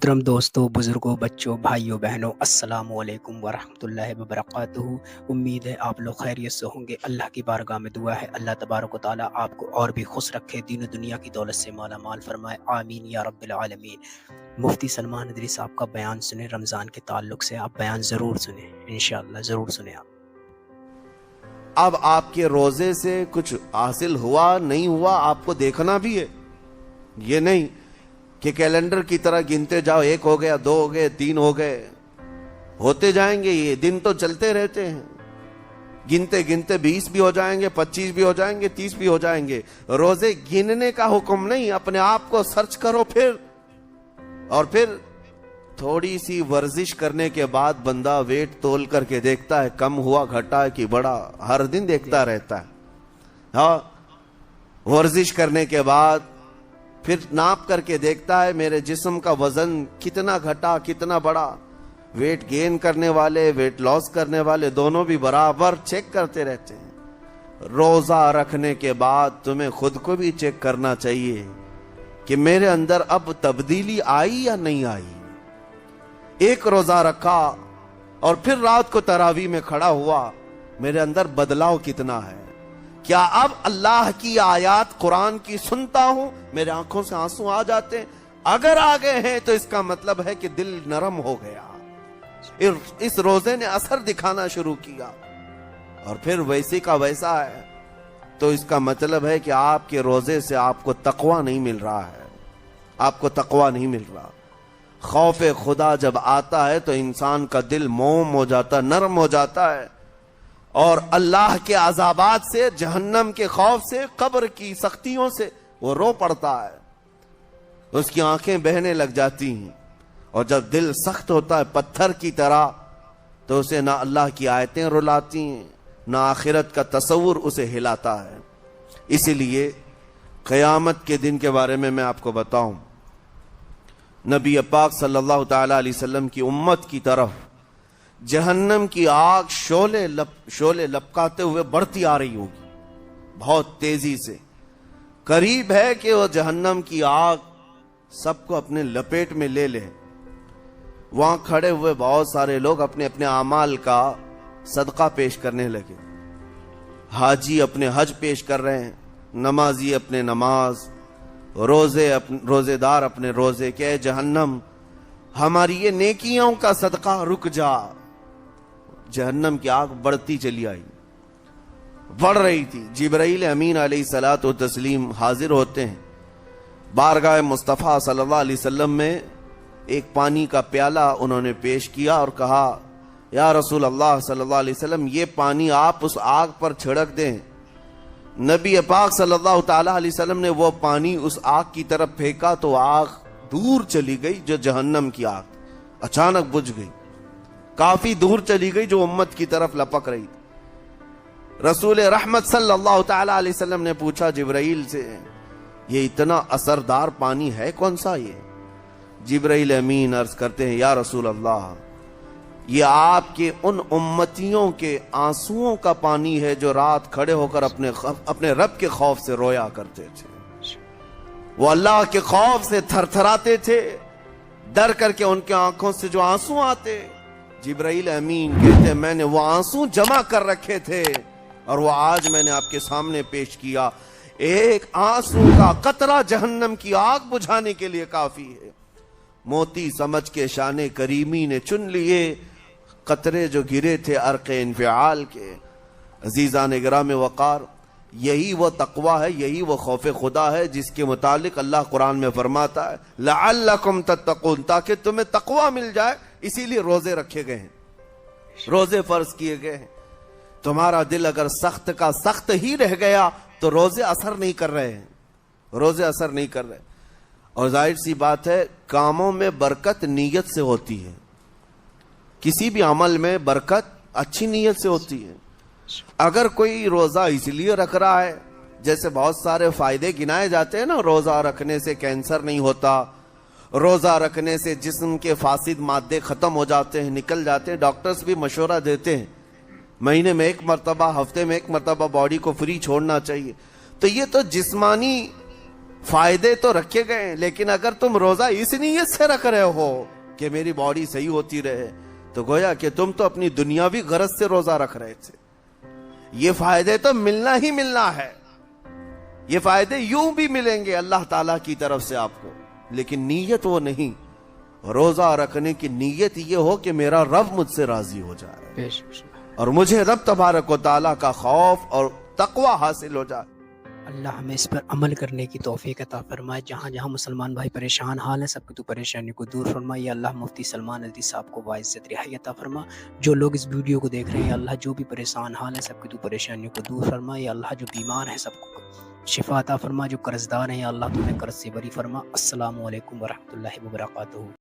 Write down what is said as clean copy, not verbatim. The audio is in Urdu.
محترم دوستوں، بزرگوں، بچوں، بھائیوں، بہنوں، السلام علیکم ورحمۃ اللہ وبرکاتہ۔ امید ہے آپ لوگ خیریت سے ہوں گے۔ اللہ کی بارگاہ میں دعا ہے اللہ تبارک و تعالیٰ آپ کو اور بھی خوش رکھے، دین و دنیا کی دولت سے مالا مال فرمائے، آمین یا رب العالمین۔ مفتی سلمان ندوی صاحب کا بیان سنیں رمضان کے تعلق سے، آپ بیان ضرور سنیں، انشاءاللہ ضرور سنیں آپ۔ اب آپ کے روزے سے کچھ حاصل ہوا نہیں ہوا آپ کو دیکھنا بھی ہے، یہ نہیں کہ کیلنڈر کی طرح گنتے جاؤ، 1 ہو گیا، 2 ہو گئے، 3 ہو گئے، ہوتے جائیں گے، یہ دن تو چلتے رہتے ہیں، گنتے گنتے 20 بھی ہو جائیں گے، 25 بھی ہو جائیں گے، 30 بھی ہو جائیں گے۔ روزے گننے کا حکم نہیں، اپنے آپ کو سرچ کرو پھر تھوڑی سی ورزش کرنے کے بعد بندہ ویٹ تول کر کے دیکھتا ہے کم ہوا، گھٹا ہے کہ بڑا، ہر دن دیکھتا رہتا ہے۔ ہاں، ورزش کرنے کے بعد پھر ناپ کر کے دیکھتا ہے میرے جسم کا وزن کتنا گھٹا کتنا بڑا۔ ویٹ گین کرنے والے، ویٹ لاس کرنے والے دونوں بھی برابر چیک کرتے رہتے ہیں۔ روزہ رکھنے کے بعد تمہیں خود کو بھی چیک کرنا چاہیے کہ میرے اندر اب تبدیلی آئی یا نہیں آئی۔ ایک روزہ رکھا اور پھر رات کو تراویح میں کھڑا ہوا، میرے اندر بدلاؤ کتنا ہے؟ کیا اب اللہ کی آیات قرآن کی سنتا ہوں، میرے آنکھوں سے آنسو آ جاتے ہیں؟ اگر آ گئے ہیں تو اس کا مطلب ہے کہ دل نرم ہو گیا، اس روزے نے اثر دکھانا شروع کیا، اور پھر ویسے کا ویسا ہے، تو اس کا مطلب ہے کہ آپ کے روزے سے آپ کو تقوی نہیں مل رہا ہے، آپ کو تقوی نہیں مل رہا۔ خوف خدا جب آتا ہے تو انسان کا دل موم ہو جاتا، نرم ہو جاتا ہے، اور اللہ کے عذابات سے، جہنم کے خوف سے، قبر کی سختیوں سے وہ رو پڑتا ہے، اس کی آنکھیں بہنے لگ جاتی ہیں۔ اور جب دل سخت ہوتا ہے پتھر کی طرح، تو اسے نہ اللہ کی آیتیں رلاتی ہیں، نہ آخرت کا تصور اسے ہلاتا ہے۔ اسی لیے قیامت کے دن کے بارے میں آپ کو بتاؤں، نبی پاک صلی اللہ تعالی علیہ وسلم کی امت کی طرف جہنم کی آگ شعلے لپکاتے ہوئے بڑھتی آ رہی ہوگی، بہت تیزی سے۔ قریب ہے کہ وہ جہنم کی آگ سب کو اپنے لپیٹ میں لے لے۔ وہاں کھڑے ہوئے بہت سارے لوگ اپنے اپنے اعمال کا صدقہ پیش کرنے لگے۔ حاجی اپنے حج پیش کر رہے ہیں، نمازی اپنے نماز، روزے دار اپنے روزے، کہ اے جہنم ہماری یہ نیکیوں کا صدقہ رک جا۔ جہنم کی آگ بڑھتی چلی آئی، بڑھ رہی تھی۔ جبرائیل امین علیہ الصلوۃ والتسلیم حاضر ہوتے ہیں بارگاہ مصطفیٰ صلی اللہ علیہ وسلم میں، ایک پانی کا پیالہ انہوں نے پیش کیا اور کہا یا رسول اللہ صلی اللہ علیہ وسلم، یہ پانی آپ اس آگ پر چھڑک دیں۔ نبی پاک صلی اللہ تعالی علیہ وسلم نے وہ پانی اس آگ کی طرف پھینکا تو آگ دور چلی گئی، جو جہنم کی آگ اچانک بجھ گئی، کافی دور چلی گئی، جو امت کی طرف لپک رہی تھی۔ رسول رحمت صلی اللہ تعالی علیہ وسلم نے پوچھا جبرائیل سے، یہ اتنا اثردار پانی ہے کون سا؟ یہ جبرائیل امین عرض کرتے ہیں یا رسول اللہ، یہ آپ کے ان امتیوں کے آنسوؤں کا پانی ہے جو رات کھڑے ہو کر اپنے رب کے خوف سے رویا کرتے تھے۔ وہ اللہ کے خوف سے تھر تھراتے تھے، ڈر کر کے ان کے آنکھوں سے جو آنسو آتے۔ جبرائیل امین کہتے ہیں میں نے وہ آنسو جمع کر رکھے تھے اور وہ آج میں نے آپ کے سامنے پیش کیا۔ ایک آنسو کا قطرہ جہنم کی آگ بجھانے کے لیے کافی ہے۔ موتی سمجھ کے شان کریمی نے چن لیے قطرے جو گرے تھے عرق انفعال کے۔ عزیزان گرام وقار، یہی وہ تقوی ہے، یہی وہ خوف خدا ہے جس کے متعلق اللہ قرآن میں فرماتا ہے لعلکم تتقون، تاکہ تمہیں تقوی مل جائے، اسی لیے روزے رکھے گئے ہیں، روزے فرض کیے گئے ہیں۔ تمہارا دل اگر سخت کا سخت ہی رہ گیا تو روزے اثر نہیں کر رہے ہیں، روزے اثر نہیں کر رہے۔ اور ظاہر سی بات ہے کاموں میں برکت نیت سے ہوتی ہے، کسی بھی عمل میں برکت اچھی نیت سے ہوتی ہے۔ اگر کوئی روزہ اس لیے رکھ رہا ہے، جیسے بہت سارے فائدے گنائے جاتے ہیں نا، روزہ رکھنے سے کینسر نہیں ہوتا، روزہ رکھنے سے جسم کے فاسد مادے ختم ہو جاتے ہیں، نکل جاتے ہیں، ڈاکٹرز بھی مشورہ دیتے ہیں مہینے میں 1 مرتبہ، ہفتے میں 1 مرتبہ باڈی کو فری چھوڑنا چاہیے۔ تو یہ تو جسمانی فائدے تو رکھے گئے ہیں، لیکن اگر تم روزہ اس نیت سے رکھ رہے ہو کہ میری باڈی صحیح ہوتی رہے، تو گویا کہ تم تو اپنی دنیاوی غرض سے روزہ رکھ رہے تھے۔ یہ فائدے تو ملنا ہی ملنا ہے، یہ فائدے یوں بھی ملیں گے اللہ تعالیٰ کی طرف سے آپ کو، لیکن نیت وہ نہیں۔ روزہ رکھنے کی نیت یہ ہو کہ میرا رب مجھ سے راضی ہو جائے بے شک۔ اور مجھے رب تبارک و تعالیٰ کا خوف اور تقوی حاصل ہو جائے۔ اللہ ہمیں اس پر عمل کرنے کی توفیق عطا فرمائے۔ جہاں جہاں مسلمان بھائی پریشان حال ہیں، سب کی تو پریشانی کو دور فرمائے۔ یا اللہ مفتی سلمان الدی صاحب کو باعزت رہائی عطا فرما۔ جو لوگ اس ویڈیو کو دیکھ رہے ہیں، یا اللہ جو بھی پریشان حال ہیں، سب کی تو پریشانیوں کو دور فرمائے۔ یا اللہ جو بیمار ہیں سب کو شفا عطا فرما۔ جو قرض دار ہیں، یا اللہ تو انہیں قرض سے بری فرما۔ السلام علیکم ورحمۃ اللہ وبرکاتہ۔